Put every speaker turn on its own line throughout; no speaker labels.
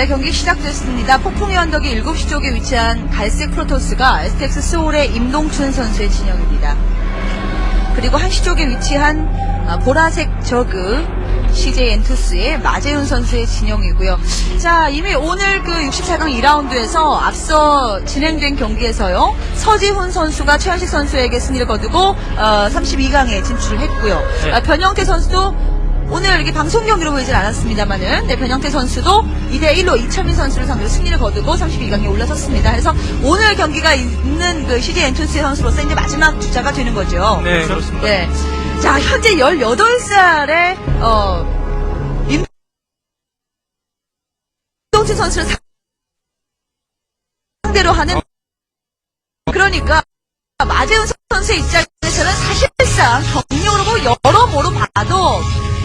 네, 경기 시작됐습니다. 폭풍의 언덕이 7시 쪽에 위치한 갈색 프로토스가 STX 소울의 임동춘 선수의 진영입니다. 그리고 1시 쪽에 위치한 보라색 저그 CJ 엔투스의 마재윤 선수의 진영이고요. 자, 이미 오늘 그 64강 2라운드에서 앞서 진행된 경기에서요, 서지훈 선수가 최현식 선수에게 승리를 거두고 32강에 진출을 했고요. 네. 변형태 선수도 오늘 이렇게 방송 경기로 보이진 않았습니다만은, 네, 변형태 선수도 2대1로 이철민 선수를 상대로 승리를 거두고 32강에 올라섰습니다. 그래서 오늘 경기가 있는 그 CJ 엔투스 선수로서 이제 마지막 주자가 되는 거죠.
네, 그렇습니다.
네. 자, 현재 18살의 임동춘 선수를 상대로 하는, 그러니까 마재훈 선수의 입장에서는 사실상 경력으로 여러모로 봐도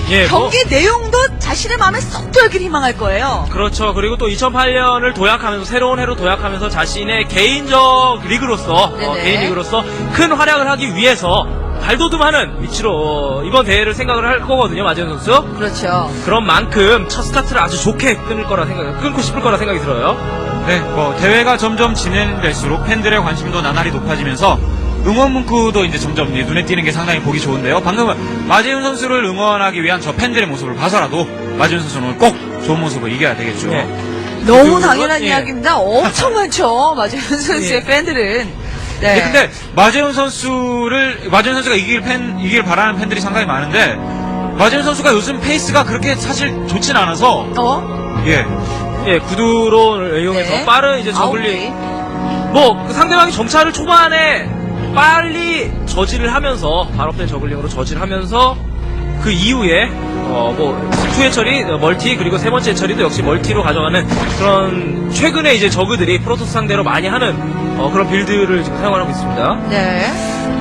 예,
경기 내용도 자신의 마음에 쏙 들길 희망할 거예요.
그렇죠. 그리고 또 2008년을 도약하면서, 새로운 해로 도약하면서 자신의 개인적 리그로서, 개인 리그로서 큰 활약을 하기 위해서 발돋움하는 위치로 이번 대회를 생각을 할 거거든요, 마재훈 선수.
그렇죠.
그런 만큼 첫 스타트를 아주 좋게 끊고 싶을 거라 생각이 들어요.
네, 대회가 점점 진행될수록 팬들의 관심도 나날이 높아지면서 응원 문구도 이제 점점 눈에 띄는 게 상당히 보기 좋은데요. 방금 마재윤 선수를 응원하기 위한 저 팬들의 모습을 봐서라도 마재윤 선수는 꼭 좋은 모습을 이겨야 되겠죠.
네.
너무 당연한 이야기입니다. 엄청 많죠, 마재윤 선수의 팬들은. 네.
네, 근데 마재윤 선수가 이길 바라는 팬들이 상당히 많은데, 마재윤 선수가 요즘 페이스가 그렇게 사실 좋진 않아서,
예, 구두론을 이용해서
네.
빠른 이제 저글링, 그 상대방이 정찰을 초반에 빨리 저지를 하면서, 발업된 저글링으로 저지를 하면서, 그 이후에, 투회 처리, 멀티, 그리고 세 번째 처리도 역시 멀티로 가져가는 그런, 최근에 이제 저그들이 프로토스 상대로 많이 하는, 그런 빌드를 지금 사용하고 있습니다.
네.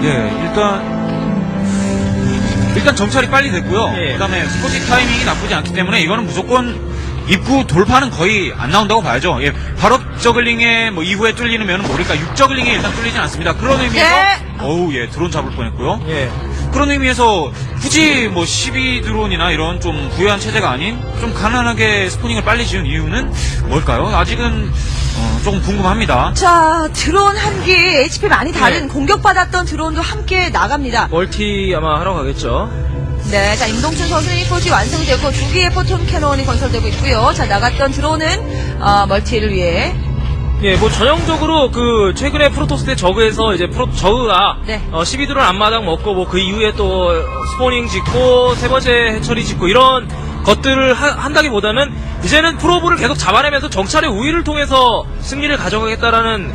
예, 일단 정찰이 빨리 됐고요.
예.
그 다음에 스포지 타이밍이 나쁘지 않기 때문에 이거는 무조건 입구 돌파는 거의 안 나온다고 봐야죠. 예, 발업 저글링에 이후에 뚫리는 면은 모를까. 6저글링에 일단 뚫리진 않습니다. 그런 의미에서,
네.
드론 잡을 뻔했고요.
예.
그런 의미에서 굳이 12 드론이나 이런 좀 부유한 체제가 아닌 좀 가난하게 스포닝을 빨리 지은 이유는 뭘까요? 아직은 조금 궁금합니다.
자, 드론 한 개, HP 많이 다른 공격받았던 드론도 함께 나갑니다.
멀티 아마 하러 가겠죠.
네, 자, 임동춘 선수는 포지 완성되고 2개의 포톤 캐논이 건설되고 있고요. 자, 나갔던 드론은 멀티를 위해.
예, 전형적으로 최근에 프로토스 대 저그에서 이제 저그가 12드론 앞마당 먹고 그 이후에 또 스포닝 짓고 세 번째 해처리 짓고 이런 것들을 한다기보다는 이제는 프로브를 계속 잡아내면서 정찰의 우위를 통해서 승리를 가져가겠다라는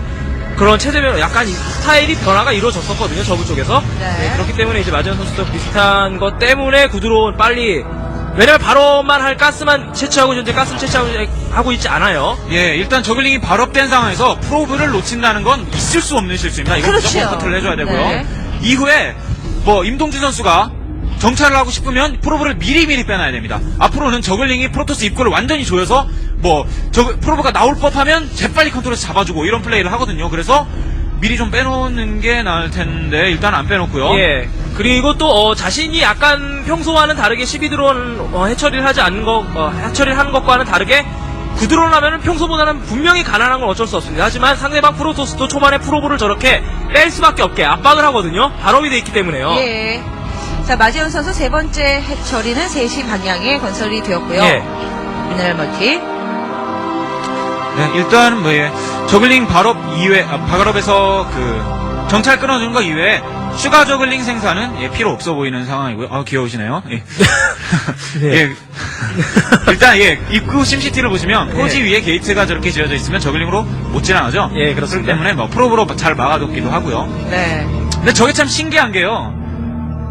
그런 체제면 약간 스타일이 변화가 이루어졌었거든요, 저그 쪽에서.
네.
그렇기 때문에 이제 마재훈 선수도 비슷한 것 때문에 구드론 빨리, 왜냐면 발업만 할 가스만 채취하고 현재 가스를 채취하고 있지 않아요.
예, 일단 저글링이 발업된 상황에서 프로브를 놓친다는 건 있을 수 없는 실수입니다. 이거
그렇죠.
무조건 커트를 해줘야 되고요.
네.
이후에 임동준 선수가 정찰을 하고 싶으면 프로브를 미리미리 빼놔야 됩니다. 앞으로는 저글링이 프로토스 입구를 완전히 조여서 프로브가 나올 법하면 재빨리 컨트롤해서 잡아주고 이런 플레이를 하거든요. 그래서 미리 좀 빼놓는 게 나을 텐데 일단 안 빼놓고요.
예. 그리고 또 자신이 약간 평소와는 다르게 12드론 해처리를 하지 않는 해처리를 하는 것과는 다르게 9드론 하면은 평소보다는 분명히 가난한 건 어쩔 수 없습니다. 하지만 상대방 프로토스도 초반에 프로브를 저렇게 뺄 수밖에 없게 압박을 하거든요. 발업이 돼 있기 때문에요.
예. 자, 마재훈 선수 세 번째 해처리는 3시 방향에 건설이 되었고요.
예.
미네랄 멀티.
네, 일단 저글링 발업에서 정찰 끊어주는 거 이외에 추가 저글링 생산은 필요 없어 보이는 상황이고요. 귀여우시네요. 예.
네.
예. 일단 입구 심시티를 보시면 포지 위에 게이트가 저렇게 지어져 있으면 저글링으로 못 지나가죠.
예, 그렇습니다.
그렇기 때문에 프로브로 잘 막아뒀기도 하고요.
네.
근데 저게 참 신기한 게요.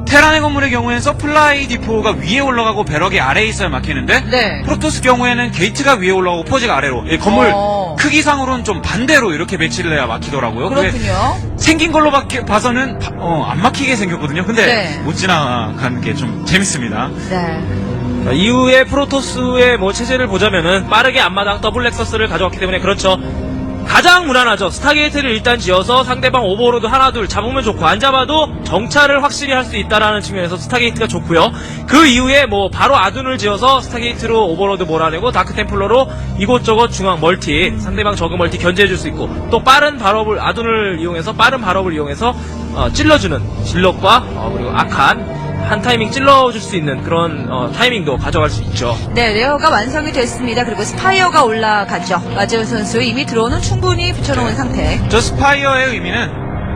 테란의 건물의 경우에는 서플라이 디포가 위에 올라가고 배럭이 아래에 있어야 막히는데,
네.
프로토스 경우에는 게이트가 위에 올라가고 포지가 아래로, 건물 크기상으로는 좀 반대로 이렇게 배치를 해야 막히더라고요.
그렇군요.
생긴 걸로 봐서는 안 막히게 생겼거든요. 근데
네.
못 지나가는 게 좀 재밌습니다.
네.
이후에 프로토스의 체제를 보자면은 빠르게 앞마당 더블 렉서스를 가져왔기 때문에, 그렇죠. 가장 무난하죠. 스타게이트를 일단 지어서 상대방 오버로드 하나 둘 잡으면 좋고 안 잡아도 정찰을 확실히 할 수 있다라는 측면에서 스타게이트가 좋고요. 그 이후에 뭐 바로 아둔을 지어서 스타게이트로 오버로드 몰아내고 다크템플러로 이곳저곳 중앙 멀티 상대방 저그 멀티 견제해줄 수 있고 또 빠른 발업을 아둔을 이용해서 빠른 발업을 이용해서 찔러주는 질럿과 그리고 악한 한 타이밍 찔러줄 수 있는 그런 타이밍도 가져갈 수 있죠.
네, 레어가 완성이 됐습니다. 그리고 스파이어가 올라갔죠. 마재훈 선수 이미 드론은 충분히 붙여놓은 상태.
저 스파이어의 의미는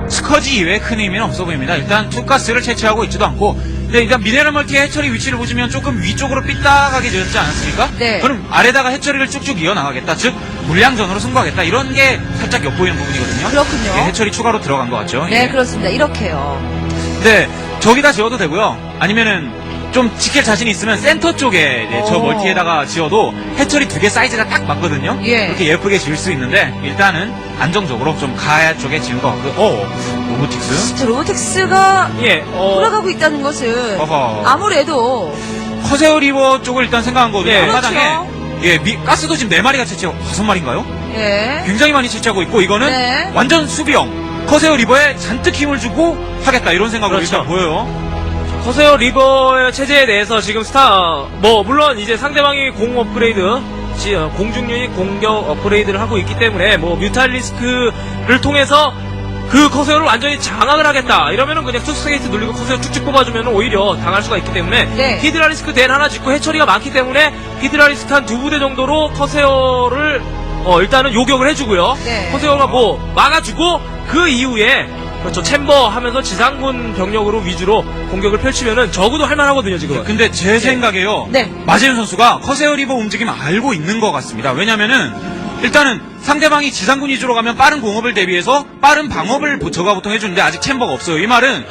스커지 이외에 큰 의미는 없어 보입니다. 일단 투가스를 채취하고 있지도 않고, 근데 일단 미네랄 멀티의 해처리 위치를 보시면 조금 위쪽으로 삐딱하게 되었지 않았습니까?
네.
그럼 아래다가 해처리를 쭉쭉 이어나가겠다. 즉 물량전으로 승부하겠다. 이런 게 살짝 엿보이는 부분이거든요.
그렇군요.
예, 해처리 추가로 들어간 것 같죠.
네,
예.
그렇습니다. 이렇게요.
네, 저기다 지어도 되고요. 아니면은 좀 지킬 자신이 있으면 센터 쪽에 저 멀티에다가 지어도 해처리 2개 사이즈가 딱 맞거든요.
예.
그렇게 예쁘게 지을 수 있는데 일단은 안정적으로 좀 가야 쪽에 지은 것 같고, 로보틱스.
자, 로보틱스가 돌아가고 있다는 것은
어허.
아무래도
커세어 리버 쪽을 일단 생각한 거거든요.
예.
앞마당에
그렇죠.
가스도 지금 4마리가 채취하고 5마리인가요?
예.
굉장히 많이 채취하고 있고 이거는
네.
완전 수비형 커세어 리버에 잔뜩 힘을 주고 하겠다 이런 생각으로
그렇죠.
일단 보여요.
커세어 리버의 체제에 대해서 지금 물론 이제 상대방이 공 업그레이드, 공중 유닛 공격 업그레이드를 하고 있기 때문에 뮤탈리스크를 통해서 그 커세어를 완전히 장악을 하겠다. 이러면은 그냥 투스게이트 눌리고 커세어 쭉쭉 뽑아주면 오히려 당할 수가 있기 때문에
네.
히드라리스크 댄 하나 짓고 해처리가 많기 때문에 히드라리스크 한 2부대 정도로 커세어를 일단은 요격을 해주고요.
네.
커세어가 막아주고 그 이후에 그렇죠. 챔버 하면서 지상군 병력으로 위주로 공격을 펼치면은 적어도 할만하거든요, 지금.
근데 제 생각에요.
네.
마재윤 선수가 커세어 리버 움직임 알고 있는 것 같습니다. 왜냐면은 일단은 상대방이 지상군 위주로 가면 빠른 공업을 대비해서 빠른 방업을 저가 보통 해주는데 아직 챔버가 없어요. 이 말은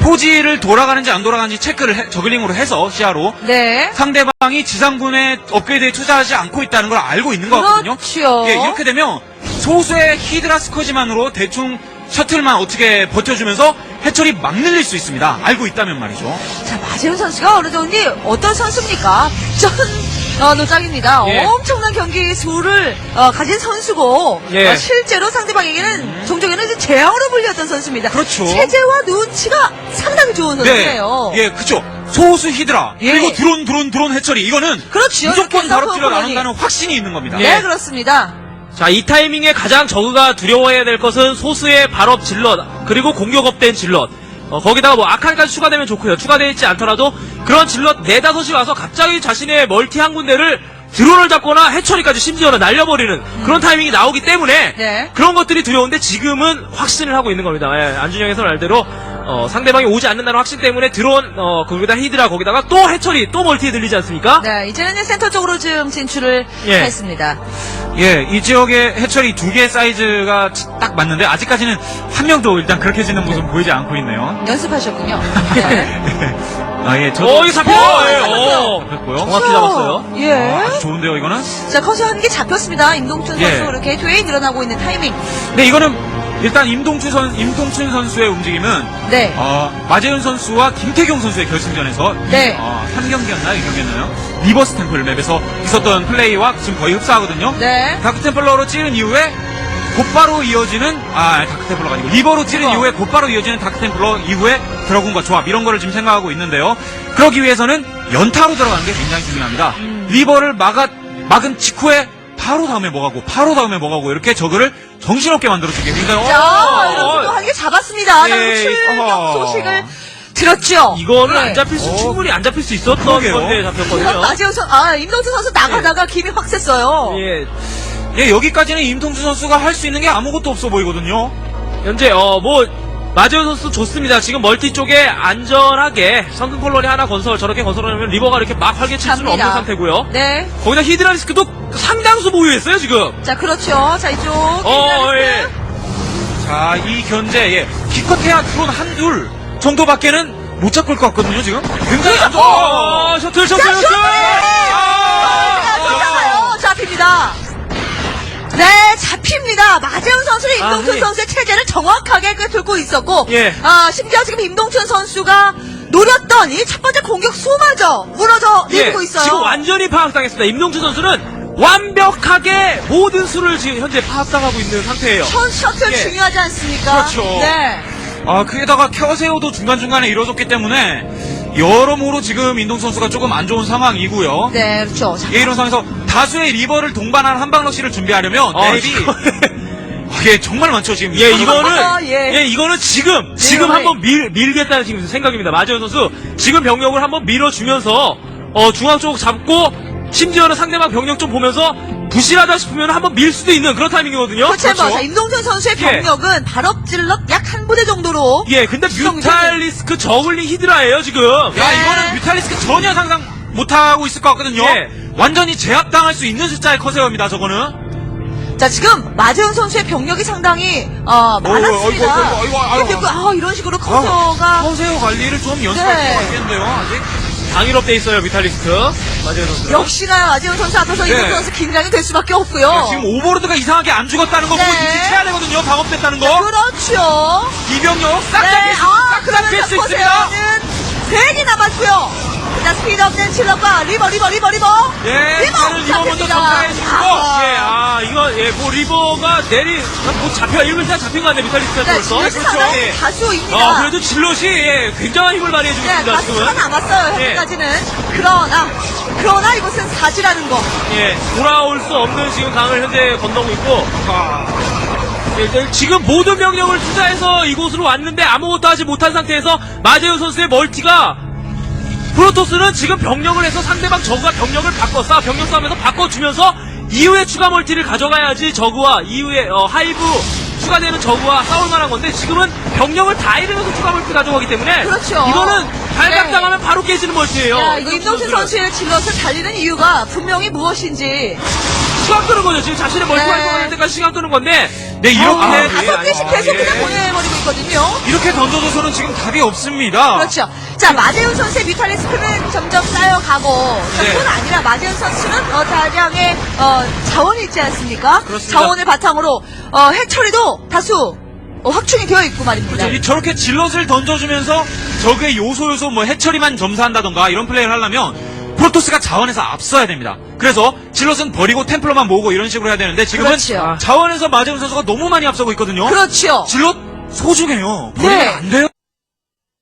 포지를 돌아가는지 안 돌아가는지 체크를 저글링으로 해서 시야로
네.
상대방이 지상군의 업그레이드에 투자하지 않고 있다는 걸 알고 있는 거거든요.
그렇죠.
예, 이렇게 되면 소수의 히드라 스커지만으로 대충 셔틀만 어떻게 버텨주면서 해처리 막 늘릴 수 있습니다. 알고 있다면 말이죠.
자, 마재훈 선수가 어느 정도 어떤 선수입니까? 전 노장입니다.
예.
엄청난 경기 수를 가진 선수고
예.
실제로 상대방에게는 종종에는 이제 재앙으로 불렸던 선수입니다.
그렇죠.
체제와 눈치가 상당히 좋은 선수예요.
예, 그쵸. 소수 히드라
예.
그리고 드론 해처리 이거는
그렇죠.
무조건
이렇게
바로 찔러
콜로니.
나간다는 확신이 있는 겁니다.
네, 그렇습니다.
자, 이 타이밍에 가장 저그가 두려워해야 될 것은 소수의 발업 질럿, 그리고 공격업된 질럿. 거기다가 아칸까지 추가되면 좋고요. 추가되어 있지 않더라도 그런 질럿 4-5이 와서 갑자기 자신의 멀티 한 군데를 드론을 잡거나 해처리까지 심지어는 날려버리는 그런 타이밍이 나오기 때문에
네.
그런 것들이 두려운데 지금은 확신을 하고 있는 겁니다. 예, 안준영 해설 알대로 상대방이 오지 않는다는 확신 때문에 드론 거기다 히드라 거기다가 또 해처리 또 멀티에 들리지 않습니까?
네, 이제는 이제 센터 쪽으로 좀 진출을
예.
했습니다.
예, 이 지역의 해처리 2개의 사이즈가 딱 맞는데 아직까지는 한 명도 일단 그렇게 짓는 모습 보이지 않고 있네요.
연습하셨군요. 네.
아, 예, 저도
이거 잡혔어요.
잡혔고요.
정확히 잡았어요.
예.
아주 좋은데요, 이거는?
자, 커서 한 개 잡혔습니다. 임동춘
예.
선수 이렇게 되에 일어나고 있는 타이밍.
근데 이거는 일단 임동춘 선수의 움직임은
네.
마재윤 선수와 김태경 선수의 결승전에서
네.
3경기였나요? 2경기였나요? 리버스 템플 맵에서 있었던 플레이와 지금 거의 흡사하거든요.
네.
다크 템플러로 찌른 이후에 곧바로 이어지는 다크 템플러가 아니고 리버로 찌른 이후에 곧바로 이어지는 다크 템플러 이후에 드래곤과 조합 이런 거를 지금 생각하고 있는데요. 그러기 위해서는 연타로 들어가는 게 굉장히 중요합니다. 리버를 막은 직후에 바로 다음에 뭐가고 이렇게 저그를 정신없게 만들어주게 굉장히
자, 이렇게 또 한 개 잡았습니다.
예,
출격 소식을 들었죠.
이거는
네.
안 잡힐 충분히 안 잡힐 수 있었던
그러게요.
건데 잡혔거든요.
마재훈 선수, 임동춘 선수 나가다가 김이 확 샜어요.
예.
예, 여기까지는 임동준 선수가 할 수 있는 게 아무것도 없어 보이거든요.
현재 마재훈 선수 좋습니다. 지금 멀티 쪽에 안전하게 성큰 콜로니 하나 저렇게 건설하면 리버가 이렇게 막 활개칠 수는
갑니다.
없는 상태고요.
네.
거기다 히드라리스크도 상당수 보유했어요 지금.
자, 그렇죠. 자, 이쪽.
예.
자, 이 견제, 예, 기껏해야 드론 한둘 정도밖에는 못 잡을 것 같거든요, 지금. 굉장히 안 좋아.
셔틀.
쫓아가요. 잡힙니다. 네, 잡힙니다. 마재훈 선수는 임동춘
네.
선수의 체제를 정확하게 꿰뚫고 있었고,
예.
심지어 지금 임동춘 선수가 노렸던 이 첫 번째 공격 수마저 무너져 내리고 있어요.
지금 완전히 파악당했습니다. 임동춘 선수는 완벽하게 모든 수를 지금 현재 파악당하고 있는 상태예요.
셔틀
예.
중요하지 않습니까?
그렇죠.
네.
그게다가 켜세오도 중간중간에 이뤄졌기 때문에 여러모로 지금 인동 선수가 조금 안 좋은 상황이고요.
네, 그렇죠. 자,
이런 상황에서 다수의 리버를 동반한 한방러시를 준비하려면 앱이 정말 많죠 지금.
예, 이거는
예.
이거는 지금 한번 밀겠다는 지금 생각입니다. 마재현 선수 지금 병력을 한번 밀어주면서 중앙 쪽 잡고 심지어는 상대방 병력 좀 보면서 부실하다 싶으면 한번 밀 수도 있는 그런 타이밍이거든요.
그렇죠.
그렇죠.
자, 임동준 선수의
예.
병력은 발업질럿 약 한 부대 정도로.
예, 근데 뮤탈리스크 저글링 히드라예요 지금.
야,
네.
이거는 뮤탈리스크 전혀 상상 못하고 있을 것 같거든요.
예.
완전히 제압당할 수 있는 숫자의 커세어입니다 저거는.
자, 지금 마재훈 선수의 병력이 상당히 많았습니다.
아이고.
이런 식으로 커서가
커세어 관리를 좀 연습할
네.
필요가 있겠는데요 아직.
방위롭돼 있어요 뮤탈리스크. 마재현 선수.
역시나 마재훈 선수 앞에서
네.
임동준 선수 긴장이 될 수밖에 없고요.
지금 오버로드가 이상하게 안 죽었다는 거 보고
네.
인지해야 되거든요. 방업됐다는 거.
그렇죠.
이병력 싹
네,
뺄 수 있습니다.
그러면서
수 있습니다.
커세어는 100이 남았고요. 자, 스피드 없는 칠럽과 리버.
예, 저는 리버 먼저 전사해 주고.
뭐 리버가 뭐 이러면 그냥 잡힌 거 같네 뮤탈리스크가
네,
벌써.
질럿이 상당히
예.
다수입니다.
그래도 질럿이 굉장한 힘을 발휘해주고
네,
있습니다 지금은.
가수가 남았어요,
예.
현재까지는. 그러나 이것은 사지라는 거.
예, 돌아올 수 없는 지금 강을 현재 건너고 있고. 지금 모든 병력을 투자해서 이곳으로 왔는데 아무것도 하지 못한 상태에서 마재훈 선수의 멀티가 프로토스는 지금 병력을 해서 상대방 저그가 병력을 병력 싸움에서 바꿔주면서 이후에 추가 멀티를 가져가야지 저그와 이후에 하이브 추가되는 저그와 싸울 만한 건데 지금은 병력을 다 잃으면서 추가 멀티 가져가기 때문에
그렇죠.
이거는 발각당하면 바로 깨지는 멀티예요.
야, 이거 임동준 선수의 질럿을 달리는 이유가 분명히 무엇인지.
시간 끄는 거죠. 지금 자신의 멀티
네.
활동할 때까지 시간 끄는 건데
네, 이렇게.
5개씩 계속 그냥
예.
보내버리고 있거든요.
이렇게 던져줘서는 지금 답이 없습니다.
그렇죠. 자, 마재훈 선수의 뮤탈리스크는 점점 쌓여가고,
네.
그뿐 아니라 마재훈 선수는 다량의 자원이 있지 않습니까?
그렇습니다.
자원을 바탕으로 해처리도 다수 확충이 되어 있고 말입니다.
그렇죠. 저렇게 질럿을 던져주면서 적의 요소 뭐 해처리만 점사한다던가 이런 플레이를 하려면 프로토스가 자원에서 앞서야 됩니다. 그래서 질럿은 버리고 템플러만 모으고 이런 식으로 해야 되는데 지금은
그렇죠.
자원에서 마재훈 선수가 너무 많이 앞서고 있거든요.
그렇죠.
질럿 소중해요. 버리면
네.
안 돼요.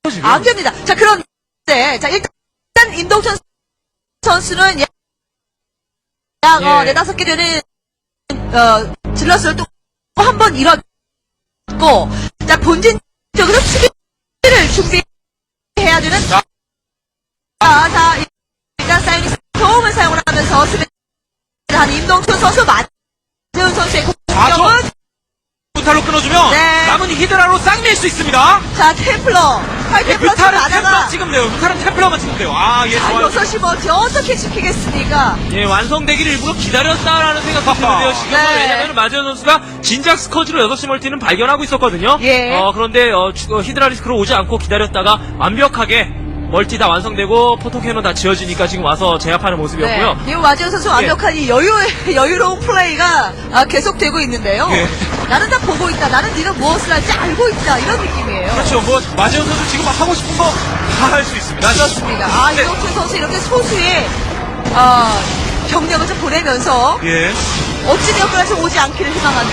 지금.
안 됩니다. 자, 그런데, 자, 일단 임동준 선수는 약
예.
4-5개 되는, 질럿을 또 한 번 잃었고, 자, 본진적으로 수비를 준비해야 되는, 자, 일단 사이닉 도움을 사용을 하면서 수비를 한 임동준 선수, 마재훈 선수의 공격은,
뮤탈로 끊어주면
네.
남은 히드라로 싹 밀 수 있습니다.
자, 템플러,
뮤탈은 템플러만
하다가,
찍으면 돼요. 뮤탈은 템플러만 찍으면 돼요. 예,
자,
좋아요.
6시 멀티 어떻게 지키겠습니까?
예, 완성되기를 일부러 기다렸다라는 생각도 드는데요, 지금은.
네.
왜냐면 마재현 선수가 진작 스커지로 6시 멀티는 발견하고 있었거든요.
예.
그런데, 히드라리스크로 오지 않고 기다렸다가 완벽하게 멀티 다 완성되고, 포토캐논 다 지어지니까 지금 와서 제압하는 모습이었고요.
네. 이거 마재훈 선수 완벽한 이 여유로운 플레이가 계속되고 있는데요.
예.
나는 다 보고 있다. 나는 네가 무엇을 할지 알고 있다. 이런 느낌이에요.
그렇죠. 뭐 마재훈 선수 지금 하고 싶은 거 다 할 수 있습니다.
그렇습니다.
네.
이동준 선수 이렇게 소수의 경력을 좀 보내면서
예.
멋진 역할에서 오지 않기를 희망하는.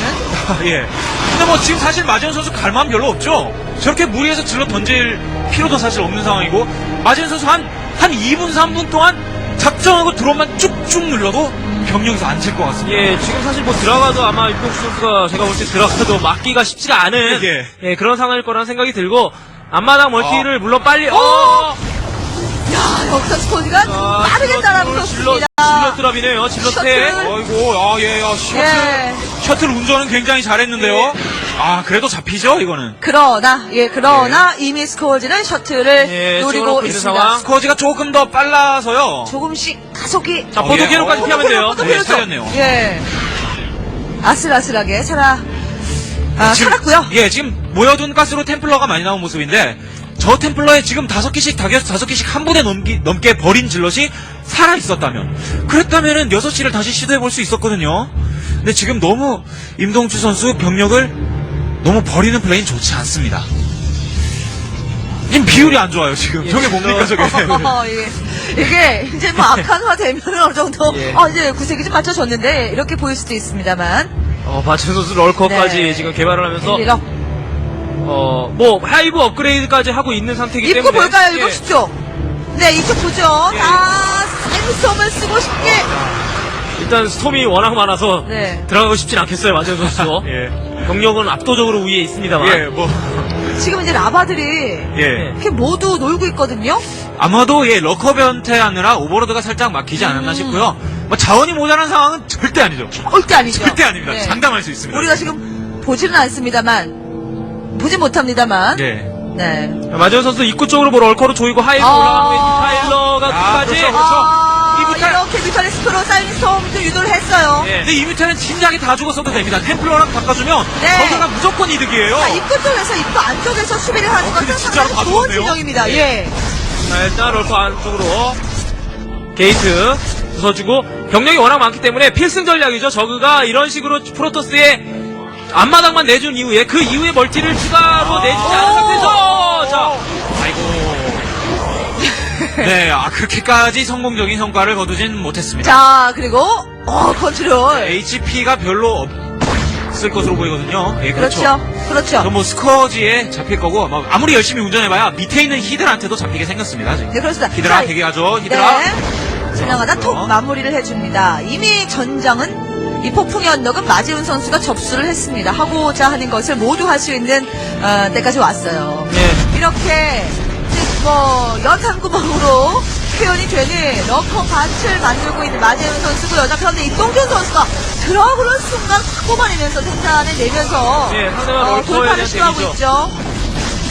예. 근데 뭐 지금 사실 마재훈 선수 갈 마음 별로 없죠. 저렇게 무리해서 질러 던질 필요도 사실 없는 상황이고 마재훈 선수 한 2분 3분 동안 작정하고 드론만 쭉쭉 눌러도 병력에서 안 칠 것 같습니다.
예, 지금 사실 뭐 들어가도 아마 임동수 선수가 제가 볼 때 들어가도 막기가 쉽지가 않은 예, 그런 상황일 거라는 생각이 들고 앞마당 멀티를 물론 빨리
야, 여기서 스코지가 빠르게 따라붙었습니다.
질럿 드랍이네요. 질럿에
셔틀.
아이고,
예.
셔틀 운전은 굉장히 잘했는데요.
예.
그래도 잡히죠, 이거는.
그러나 이미 스코어지는 셔틀을 노리고
있는
있습니다.
상황.
스코어지가 조금 더 빨라서요.
조금씩 가속이.
자, 포토캐논까지 피하면 돼요.
네, 살렸네요.
예. 아슬아슬하게 살았고요.
예, 지금 모여둔 가스로 템플러가 많이 나온 모습인데 저 템플러에 지금 5개씩 한 부대 넘게 버린 질럿이 살아있었다면 그랬다면은 6시를 다시 시도해볼 수 있었거든요. 근데 지금 너무 임동주 선수 병력을 너무 버리는 플레이는 좋지 않습니다. 지금 비율이 안 좋아요 지금. 저게 뭡니까 저게?
이게 이제 뭐 악한화 되면 어느 정도
예.
이제 구색이 좀 맞춰졌는데 이렇게 보일 수도 있습니다만.
박지훈 선수 럴커까지
네.
지금 개발을 하면서
1-1업.
뭐 하이브 업그레이드까지 하고 있는 상태이기
입고
때문에
볼까요?
예.
7시 쪽. 네, 이쪽 보죠.
예.
생섬을 쓰고 싶게.
일단 스톰이 워낙 많아서
네.
들어가고 싶진 않겠어요, 마지훈 선수.
예.
경력은 압도적으로 위에 있습니다만.
예, 뭐
지금 이제 라바들이
예.
이렇게 모두 놀고 있거든요.
아마도 러커 변태하느라 오버로드가 살짝 막히지 않았나 싶고요. 뭐 자원이 모자란 상황은 절대 아니죠.
절대 아니죠.
절대 아닙니다.
네.
장담할 수 있습니다.
우리가 지금 보지는 않습니다만, 보진 못합니다만.
예.
네.
마지훈 선수 입구 쪽으로 뭐 럴커로 조이고 하이브 올라가는 타일러가 끝까지.
그렇죠.
이렇게 뮤탈리스크로 사이언스톰도 유도를 했어요.
예.
근데 이 뮤타는 진작에 다 죽었어도 됩니다. 템플러랑 바꿔주면
네.
거기가 무조건 이득이에요.
자, 입구 쪽에서 입구 안쪽에서 수비를 하는
근데
것은
진짜로
상당히
다
좋은
좋은데요?
진영입니다.
예.
예.
자, 일단 럴커 안쪽으로 게이트 부숴주고 병력이 워낙 많기 때문에 필승 전략이죠. 저그가 이런 식으로 프로토스의 앞마당만 내준 이후에 그 이후에 멀티를 추가로 내주지 않은 상태에서 자,
아이고. 네, 그렇게까지 성공적인 성과를 거두진 못했습니다.
자, 그리고, 컨트롤.
HP가 별로 없을 것으로 보이거든요. 예,
그렇죠. 그렇죠.
그럼 뭐 스커지에 잡힐 거고, 뭐 아무리 열심히 운전해봐야 밑에 있는 히들한테도 잡히게 생겼습니다. 지금.
네, 그렇습니다.
히드라
자,
대기하죠, 히드라.
네. 지나가다 톡 마무리를 해줍니다. 이미 전장은 이 폭풍의 언덕은 마지훈 선수가 접수를 했습니다. 하고자 하는 것을 모두 할 수 있는 때까지 왔어요.
예.
이렇게 뭐 연탄 구멍으로 표현이 되는 러커 밭을 만들고 있는 마지훈 선수고요. 자, 그런데 이동준 선수가 들어오는 순간 확 뽑아내면서 생산을 내면서
예, 상대방 럴커에
돌파를
대한
시도하고
대기죠.
있죠.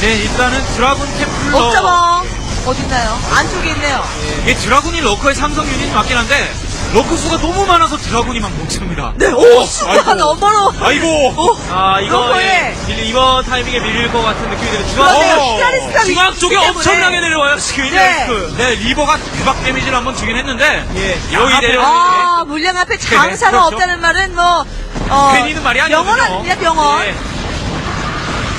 네, 일단은 드라군 템플러.
옥저버 어딨나요? 안쪽에 있네요.
이게 드라군이 러커의 삼성 유닛이 맞긴 한데, 러커 수가 너무 많아서 드라군이 막 먹습니다.
네, 오, 수가 너무 멀어.
아이고.
이거
럴커에.
이번 타이밍에 밀릴 것 같은 느낌이 드는
그런데요,
어,
히라리스가
중앙 쪽에
때문에.
엄청나게 내려와요. 지금
네.
히라리스크.
네, 리버가 대박 데미지를 한번 주긴 했는데,
예,
여기
여기
아, 물량 앞에 장사가
그렇죠.
없다는 말은 뭐,
괜히는 말이 아니거든요.
병원 아닙니다, 병원.
예.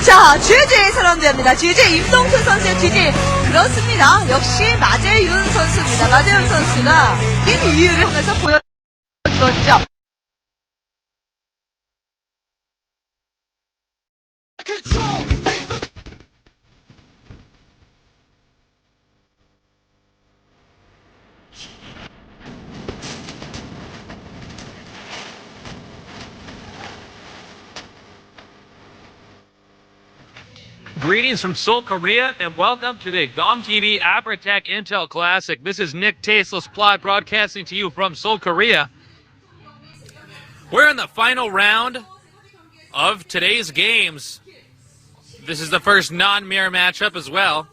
자, GG 선언됩니다. GG 임동철 선수의 GG. 그렇습니다. 역시 마재윤 선수입니다. 마재윤 선수가 이 이유를 하면서 보여줬죠.
Greetings from Seoul, Korea, and welcome to the GOM TV APRATEC Intel Classic. This is Nick Tasteless Plot broadcasting to you from Seoul, Korea. We're in the final round of today's games. This is the first non-mirror matchup as well.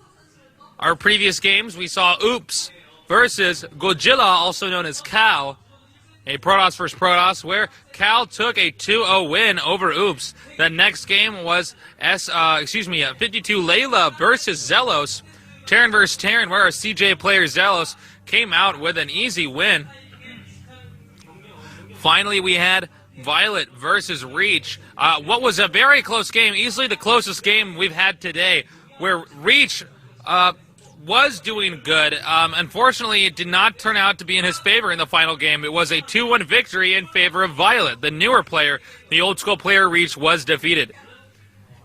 Our previous games, we saw Oops versus Godzilla, also known as Cal. A Protoss vs. Protoss, where Cal took a 2-0 win over Oops. The next game was 52 Layla versus Zelos. Terran vs. Terran, where our CJ player Zelos came out with an easy win. Finally, we had Violet versus Reach. What was a very close game, easily the closest game we've had today, where Reach was doing good. Unfortunately, it did not turn out to be in his favor in the final game. It was a 2-1 victory in favor of Violet. The newer player, the old school player Reach, was defeated.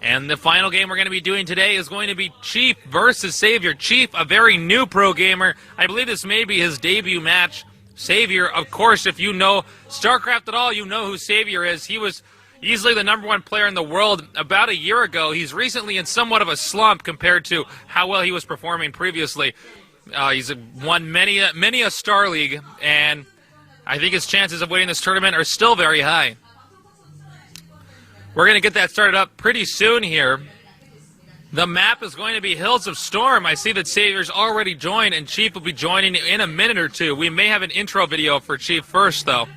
And the final game we're going to be doing today is going to be Chief versus Savior. Chief, a very new pro gamer. I believe this may be his debut match. Savior, of course, if you know StarCraft at all, you know who Savior is. He was easily the #1 player in the world about a year ago. He's recently in somewhat of a slump compared to how well he was performing previously. He's won many a Star League, and I think his chances of winning this tournament are still very high. We're going to get that started up pretty soon here. The map is going to be Hills of Storm. I see that Savior's already joined, and Chief will be joining in a minute or two. We may have an intro video for Chief first, though.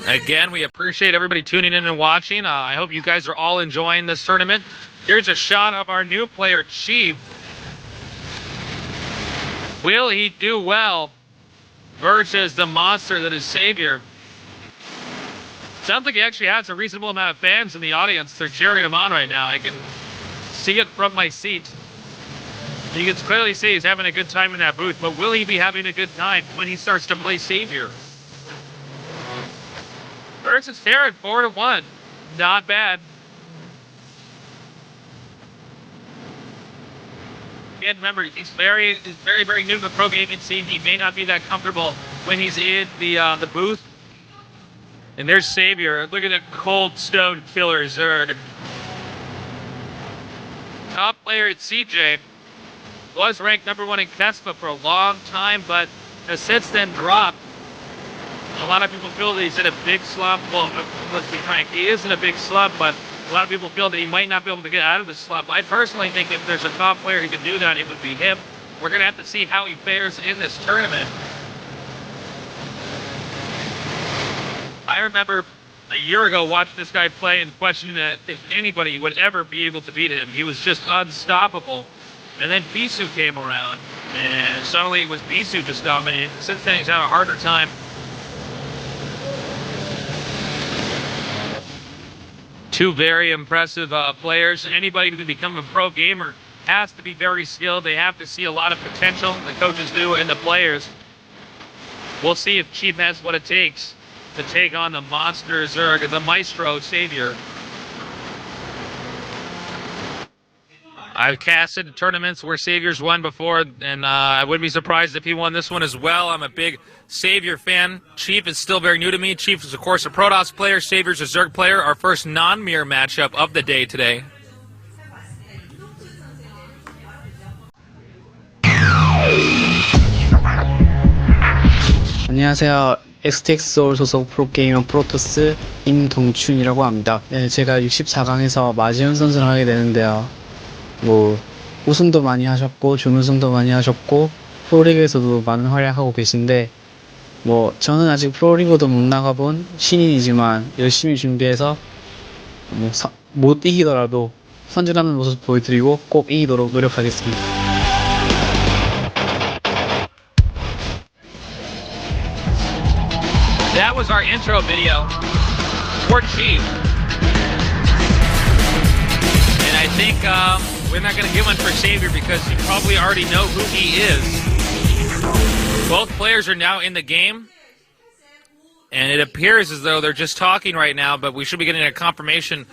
Again, we appreciate everybody tuning in and watching. I hope you guys are all enjoying this tournament. Here's a shot of our new player, Chief. Will he do well versus the monster that is Savior? Sounds like he actually has a reasonable amount of fans in the audience. They're cheering him on right now. I can see it from my seat. You can clearly see he's having a good time in that booth, but will he be having a good time when he starts to play Savior? Versus Terran, 4-1. Not bad. And remember, he's very new to the pro gaming scene. He may not be that comfortable when he's in the booth. And there's Savior. Look at the cold stone killer Zerg. Top player at CJ. Was ranked #1 in Kespa for a long time, but has since then dropped. A lot of people feel that he's in a big slump. Well, let's be frank, he is in a big slump, but a lot of people feel that he might not be able to get out of the slump. I personally think if there's a top player who can do that, it would be him. We're going to have to see how he fares in this tournament. I remember a year ago watching this guy play and questioning that if anybody would ever be able to beat him. He was just unstoppable. And then Bisu came around, and suddenly it was Bisu just dominating. Since then, he's had a harder time. Two very impressive players. Anybody who can become a pro gamer has to be very skilled. They have to see a lot of potential, the coaches do, and the players. We'll see if Chief has what it takes to take on the monster Zerg, the Maestro Savior. I've casted tournaments where Savior's won before, and I wouldn't be surprised if he won this one as well. I'm a big Savior fan. Chief is still very new to me. Chief is, of course, a Protoss player. Savior's a Zerg player. Our first non-mirror matchup of the day today.
안녕하세요. STX 서울 소속 프로게이머 프로토스 임동춘이라고 합니다. 네, 제가 64강에서 마지훈 선수를 하게 되는데요. 뭐 우승도 많이 하셨고 준우승도 많이 하셨고 프로리그에서도 많은 활약하고 계신데 뭐 저는 아직 프로리그도 못 나가본 신인이지만 열심히 준비해서 뭐 못 이기더라도 선전하는 모습 보여드리고 꼭 이기도록 노력하겠습니다.
That was our intro video for Chief. And I think we're not going to give one for Savior because you probably already know who he is. Both players are now in the game. And it appears as though they're just talking right now, but we should be getting a confirmation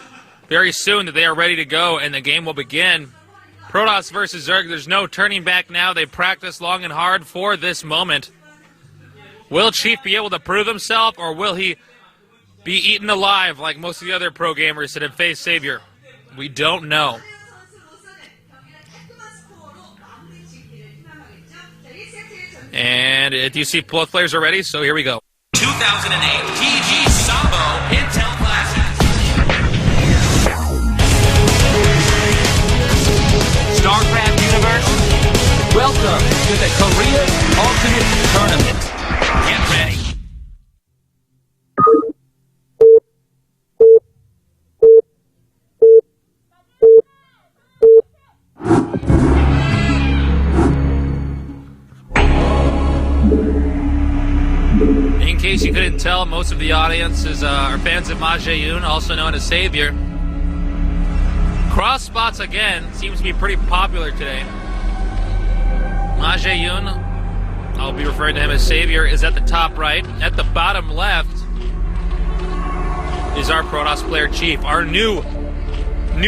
very soon that they are ready to go and the game will begin. Protoss versus Zerg, there's no turning back now. They practiced long and hard for this moment. Will Chief be able to prove himself, or will he be eaten alive like most of the other pro gamers that have faced Savior? We don't know. And you see both players are ready, so here we go.
2008 TGsambointel클래식S. StarCraft Universe, welcome to the Korea Ultimate Tournament. Get ready.
In case you couldn't tell, most of the audience are fans of Ma Jae-yoon, also known as Savior. Cross spots again seems to be pretty popular today. Ma Jae-yoon, I'll be referring to him as Savior, is at the top right. At the bottom left is our Protoss player Chief, our new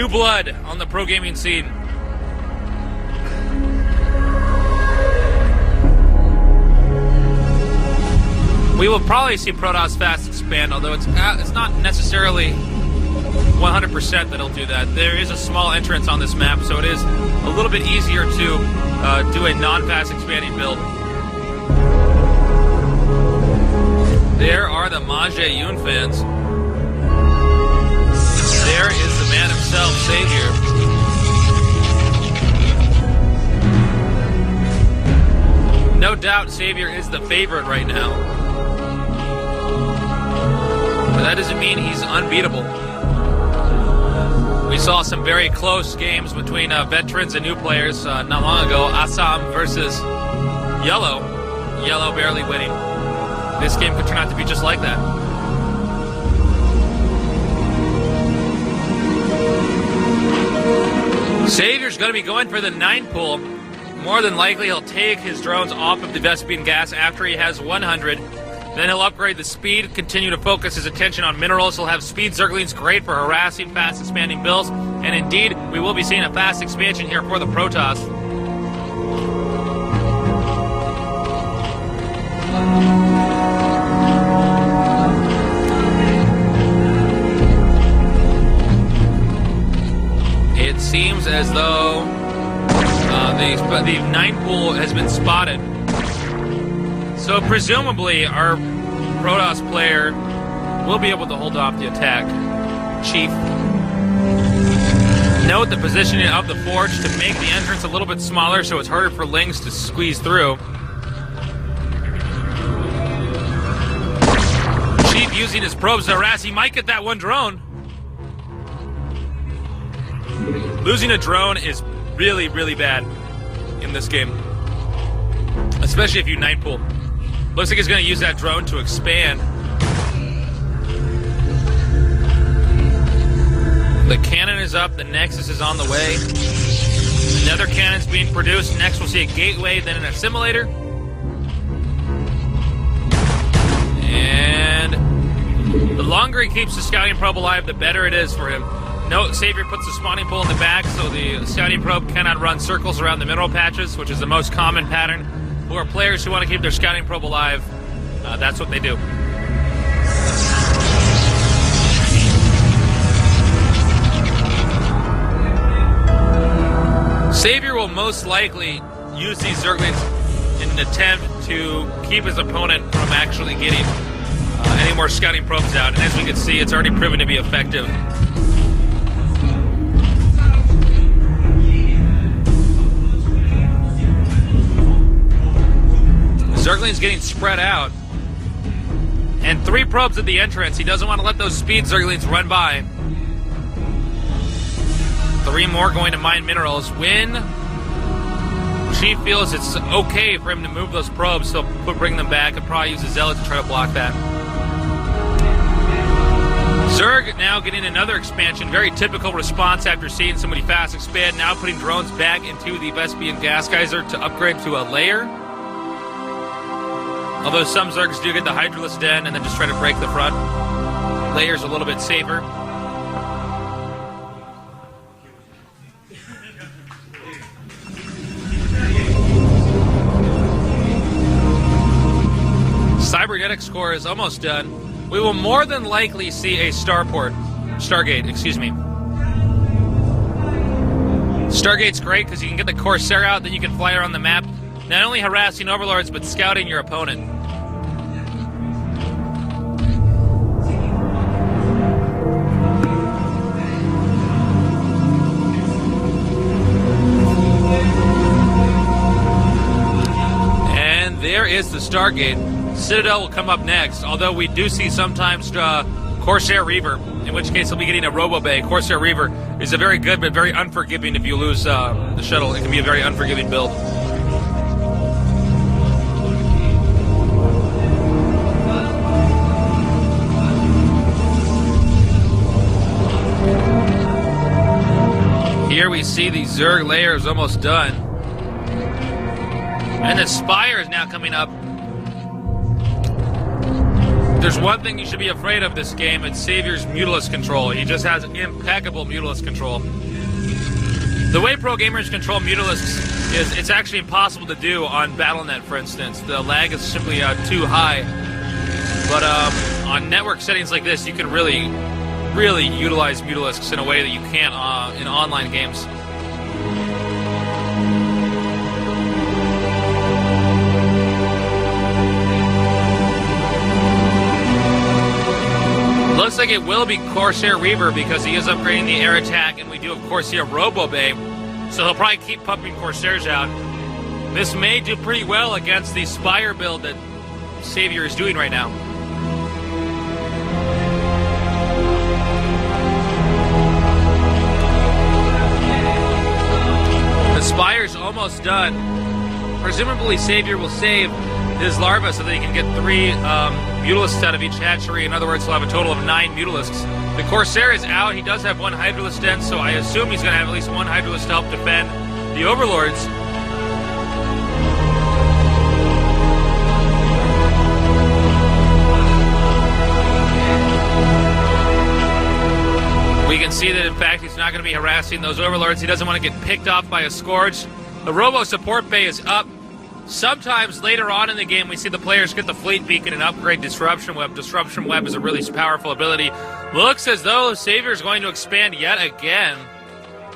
blood on the pro gaming scene. We will probably see Protoss fast expand, although it's not necessarily 100% that it'll do that. There is a small entrance on this map, so it is a little bit easier to do a non-fast expanding build. There are the Ma Jae-yoon fans. There is the man himself, Savior. No doubt Savior is the favorite right now. But that doesn't mean he's unbeatable. We saw some very close games between veterans and new players not long ago. Assam versus Yellow. Yellow barely winning. This game could turn out to be just like that. Savior's going to be going for the 9 pull. More than likely, he'll take his drones off of the Vespian gas after he has 100. Then he'll upgrade the speed, continue to focus his attention on minerals. He'll have speed Zerglings, great for harassing, fast expanding builds. And indeed, we will be seeing a fast expansion here for the Protoss. It seems as though the 9 pool has been spotted. So presumably our Protoss player will be able to hold off the attack. Chief. Note the positioning of the forge to make the entrance a little bit smaller so it's harder for Lings to squeeze through. Chief using his probes to harass. He might get that one drone. Losing a drone is really, really bad in this game. Especially if you 9 pull. Looks like he's going to use that drone to expand. The cannon is up. The Nexus is on the way. Another cannon's being produced. Next we'll see a gateway, then an assimilator. And the longer he keeps the scouting probe alive, the better it is for him. No, Savior puts the spawning pole in the back, so the scouting probe cannot run circles around the mineral patches, which is the most common pattern. For players who want to keep their scouting probe alive, that's what they do. Savior will most likely use these Zerglings in an attempt to keep his opponent from actually getting any more scouting probes out. And as we can see, it's already proven to be effective. Zergling's getting spread out. And 3 probes at the entrance. He doesn't want to let those speed Zerglings run by. 3 more going to mine minerals. When Chief feels it's okay for him to move those probes, he'll bring them back and probably use a Zealot to try to block that. Zerg now getting another expansion. Very typical response after seeing somebody fast expand. Now putting drones back into the Vespian gas geyser to upgrade to a layer. Although some Zergs do get the Hydralisk Den and then just try to break the front. Layer's a little bit safer. Cybernetics core is almost done. We will more than likely see a Stargate, excuse me. Stargate's great because you can get the Corsair out, then you can fly around the map, not only harassing overlords, but scouting your opponent. And there is the Stargate. Citadel will come up next, although we do see sometimes Corsair Reaver, in which case he'll be getting a Robo Bay. Corsair Reaver is a very good but very unforgiving if you lose the shuttle. It can be a very unforgiving build. Here we see the Zerg layer is almost done. And the Spire is now coming up. There's one thing you should be afraid of this game, it's Savior's Mutalisk control. He just has impeccable Mutalisk control. The way pro gamers control Mutalisks is it's actually impossible to do on Battle.net, for instance. The lag is simply too high. But on network settings like this, you can really utilize Mutalisks in a way that you can't in online games. Looks like it will be Corsair Reaver because he is upgrading the air attack, and we do, of course, see a Robo Bay. So he'll probably keep pumping Corsairs out. This may do pretty well against the Spire build that Savior is doing right now. The Spire's almost done. Presumably Savior will save his larva so that he can get 3 Mutalisks out of each hatchery. In other words, he'll have a total of 9 Mutalisks. The Corsair is out. He does have one Hydralisk Den, so I assume he's going to have at least one Hydralisk to help defend the Overlords. We can see that, in fact, he's not going to be harassing those Overlords. He doesn't want to get picked off by a Scourge. The Robo support bay is up. Sometimes later on in the game, we see the players get the Fleet Beacon and upgrade Disruption Web. Disruption Web is a really powerful ability. Looks as though Savior is going to expand yet again,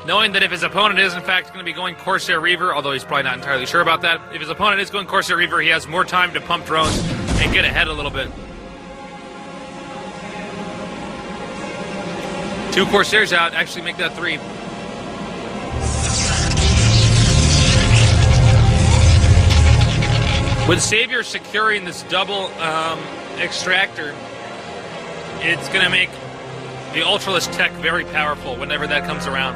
knowing that if his opponent is, in fact, going to be going Corsair Reaver, although he's probably not entirely sure about that. If his opponent is going Corsair Reaver, he has more time to pump drones and get ahead a little bit. 2 Corsairs out, actually make that 3. With Savior securing this double extractor, it's going to make the Ultralisk tech very powerful whenever that comes around.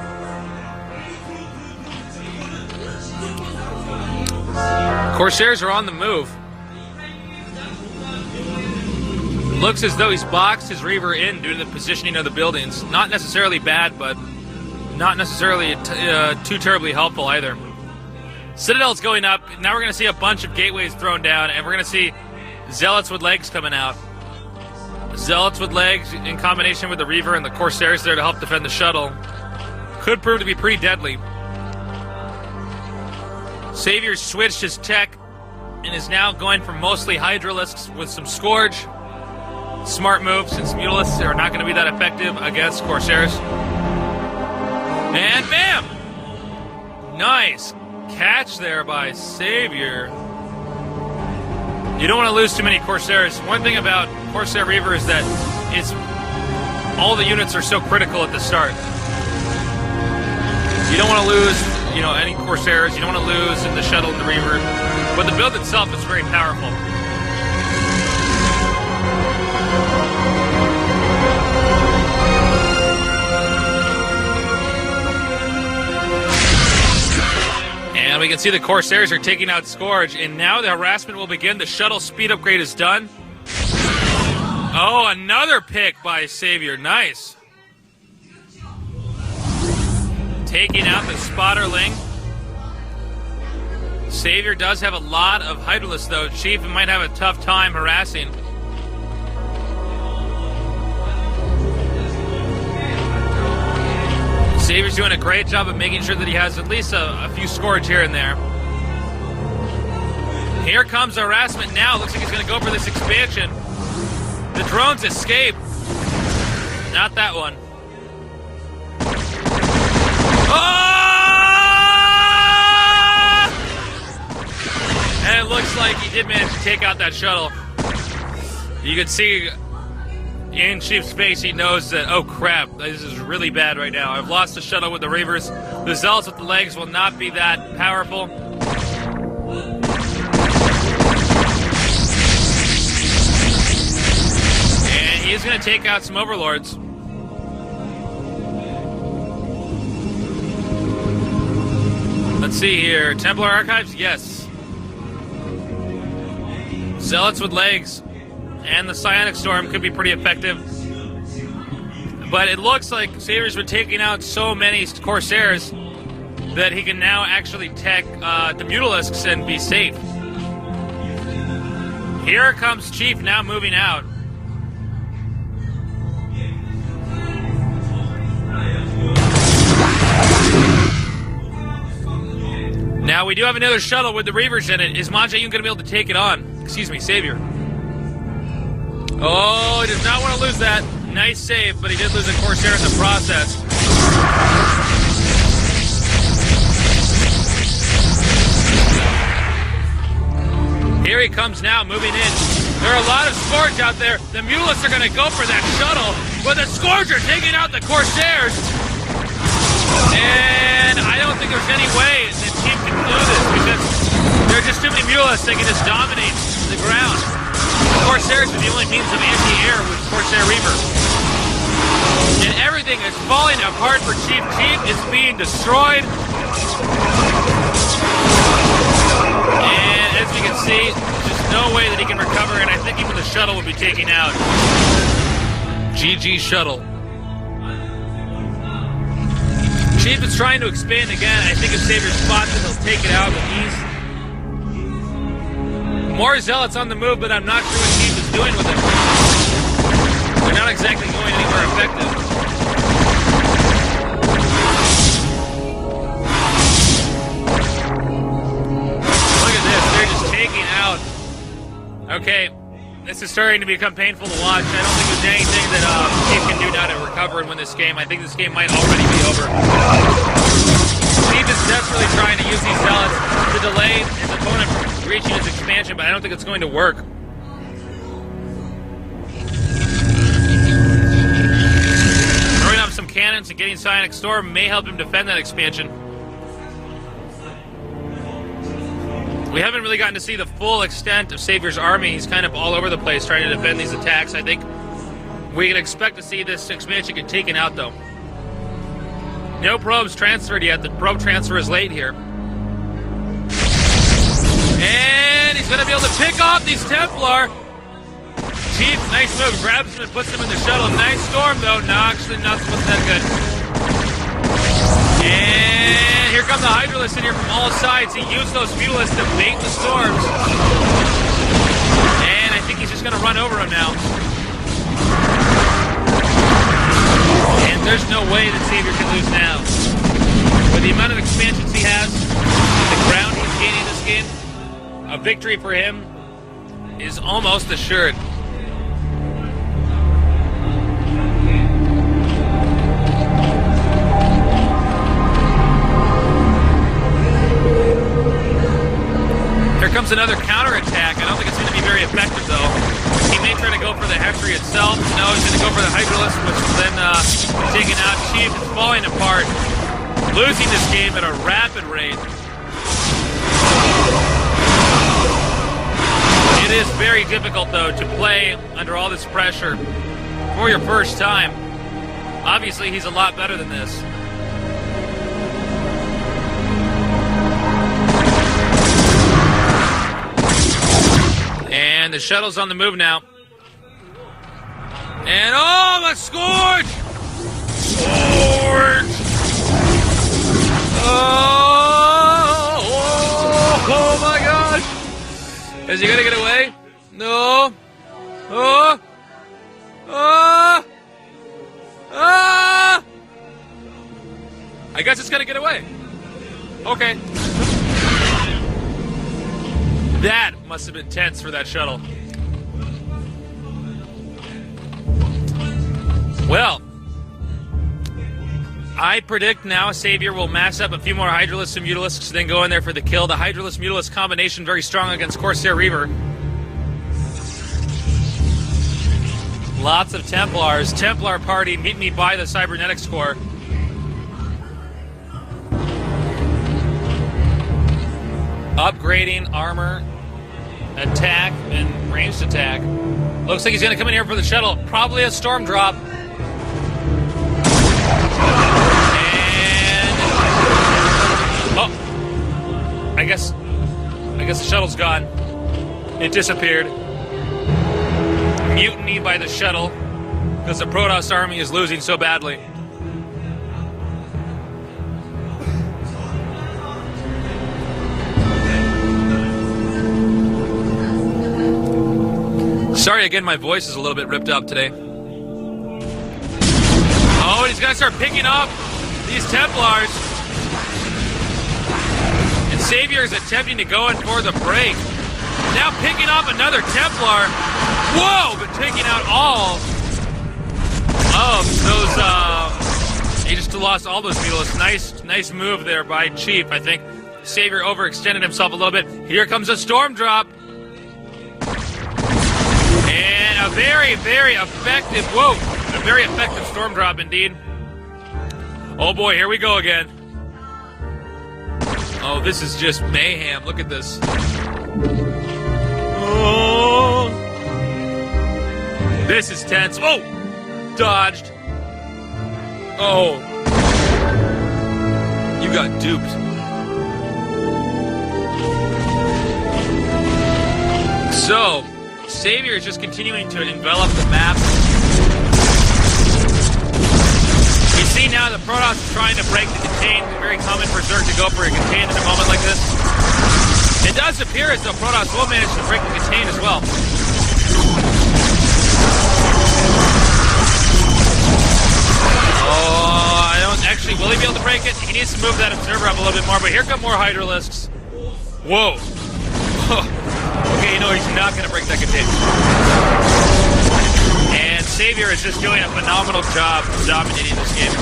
Corsairs are on the move. Looks as though he's boxed his Reaver in due to the positioning of the buildings. Not necessarily bad, but not necessarily too terribly helpful either. Citadel's going up. Now we're going to see a bunch of gateways thrown down, and we're going to see Zealots with legs coming out. Zealots with legs in combination with the Reaver and the Corsairs there to help defend the shuttle. Could prove to be pretty deadly. Savior switched his tech and is now going for mostly Hydralisks with some Scourge. Smart move, since Mutalisks are not going to be that effective against Corsairs. And bam! Nice catch there by Savior. You don't want to lose too many Corsairs. One thing about Corsair Reaver is that all the units are so critical at the start. You don't want to lose, any Corsairs. You don't want to lose in the shuttle and the Reaver. But the build itself is very powerful. And we can see the Corsairs are taking out Scourge, and now the harassment will begin. The shuttle speed upgrade is done. Oh, another pick by Savior. Nice. Taking out the Spotterling. Savior does have a lot of Hydralisks, though. Chief might have a tough time harassing. Savior's doing a great job of making sure that he has at least a few Scourge here and there. Here comes harassment now. Looks like he's going to go for this expansion. The drones escape. Not that one. Oh! And it looks like he did manage to take out that shuttle. You can see in Chief's face, he knows that, oh crap, this is really bad right now. I've lost the shuttle with the Reavers. The Zealots with the legs will not be that powerful. And he's going to take out some Overlords. Let's see here. Templar Archives? Yes. Zealots with legs and the Psionic Storm could be pretty effective. But it looks like Savior's been taking out so many Corsairs that he can now actually tech the Mutalisks and be safe. Here comes Chief now moving out. Now we do have another shuttle with the Reavers in it. Is Manjayun going to be able to take it on? Excuse me, Savior. Oh, he does not want to lose that. Nice save, but he did lose a Corsair in the process. Here he comes now, moving in. There are a lot of Scourge out there. The Mutalisks are going to go for that shuttle, but the Scourge are taking out the Corsairs. And I don't think there's any way the team can do this because there are just too many Mutalisks that can just dominate the ground. The Corsairs are the only means of anti-air with Corsair Reaver. And everything is falling apart for Chief. Chief is being destroyed. And as we can see, there's no way that he can recover, and I think even the shuttle will be taken out. GG shuttle. Chief is trying to expand again. I think if Savior spots it, he'll take it out with ease. More zealots on the move, but I'm not sure what Chief is doing with it. They're not exactly going anywhere effective. Look at this, they're just taking out. Okay, this is starting to become painful to watch. I don't think there's anything that Chief can do now to recover and win this game. I think this game might already be over. Chief is desperately trying to use these zealots to delay his opponent from reaching his expansion, but I don't think it's going to work. Throwing up some cannons and getting Psionic Storm may help him defend that expansion. We haven't really gotten to see the full extent of Savior's army. He's kind of all over the place trying to defend these attacks. I think we can expect to see this expansion get taken out, though. No probes transferred yet. The probe transfer is late here. And he's going to be able to pick off these Templar. Chief, nice move. Grabs him and puts him in the shuttle. Nice storm, though. No, actually, not that good. And here come the Hydralists in here from all sides. He used those Feudalists to bait the storms. And I think he's just going to run over him now. And there's no way that Savior can lose now. With the amount of expansions he has, the ground he's gaining this game, a victory for him is almost assured. Here comes another counterattack. I don't think it's going to be very effective, though. He may try to go for the Hatchery itself. No, he's going to go for the Hydralist, which is then taken out. Chief is falling apart. Losing this game at a rapid rate. It is very difficult, though, to play under all this pressure for your first time. Obviously, he's a lot better than this. And the shuttle's on the move now. And oh, my Scourge! Scourge! Oh my gosh! Is he gonna get away? No. Oh! I guess it's gonna get away. Okay. That must have been tense for that shuttle. Well, I predict now Savior will mass up a few more Hydralists and Mutalisks, then go in there for the kill. The Hydralist-Mutalist combination very strong against Corsair Reaver. Lots of Templars. Templar party, meet me by the Cybernetics Core. Upgrading armor, attack, and ranged attack. Looks like he's going to come in here for the shuttle. Probably a storm drop. And oh, I guess the shuttle's gone. It disappeared. Mutiny by the shuttle because the Protoss army is losing so badly. Sorry again, my voice is a little bit ripped up today. Oh, and he's gonna start picking up these Templars. And Savior is attempting to go in for the break. Now picking up another Templar. Whoa, but taking out all of those, he just lost all those Mutalisks. Nice move there by Chief, I think. Savior overextended himself a little bit. Here comes a storm drop. And a very, very effective, a very effective storm drop indeed. Oh boy, here we go again. Oh, this is just mayhem. Look at this. Oh. This is tense. Oh! Dodged. Oh. You got duped. So, Savior is just continuing to envelop the map. You see now the Protoss is trying to break the contain. Very common for Zerg to go for a contain in a moment like this. It does appear as though Protoss will manage to break the contain as well. Oh, I don't actually. Will he be able to break it? He needs to move that observer up a little bit more. But here come more Hydralisks. Whoa. Okay, you know he's not going to break that contain. And Savior is just doing a phenomenal job dominating this game.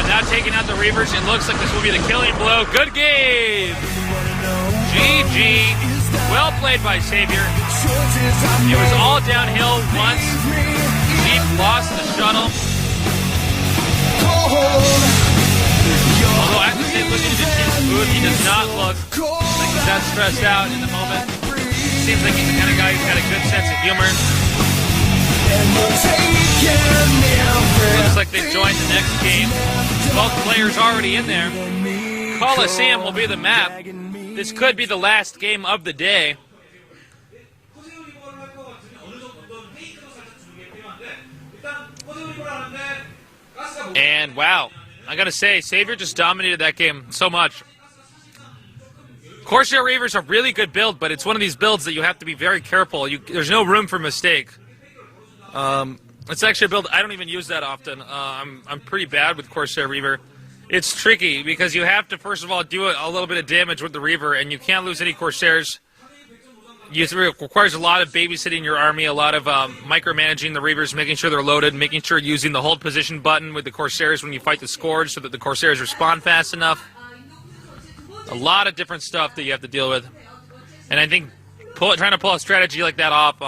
Now taking out the Reavers. It looks like this will be the killing blow. Good game. GG. Well played by Savior. It was all downhill once. Deep lost the shuttle. Although after looking at his booth, he does not look like he's that stressed out in the moment. Seems like he's the kind of guy who's got a good sense of humor. Looks like they've joined the next game. Both players already in there. Coliseum will be the map. This could be the last game of the day. And wow, I gotta say, Savior just dominated that game so much. Corsair Reavers are really good build, but it's one of these builds that you have to be very careful. There's no room for mistake. It's actually a build I don't even use that often. I'm pretty bad with Corsair Reaver. It's tricky because you have to first of all do a little bit of damage with the Reaver, and you can't lose any Corsairs. It requires a lot of babysitting your army, a lot of micromanaging the Reavers, making sure they're loaded, making sure using the hold position button with the Corsairs when you fight the Scourge so that the Corsairs respond fast enough. A lot of different stuff that you have to deal with. And I think trying to pull a strategy like that off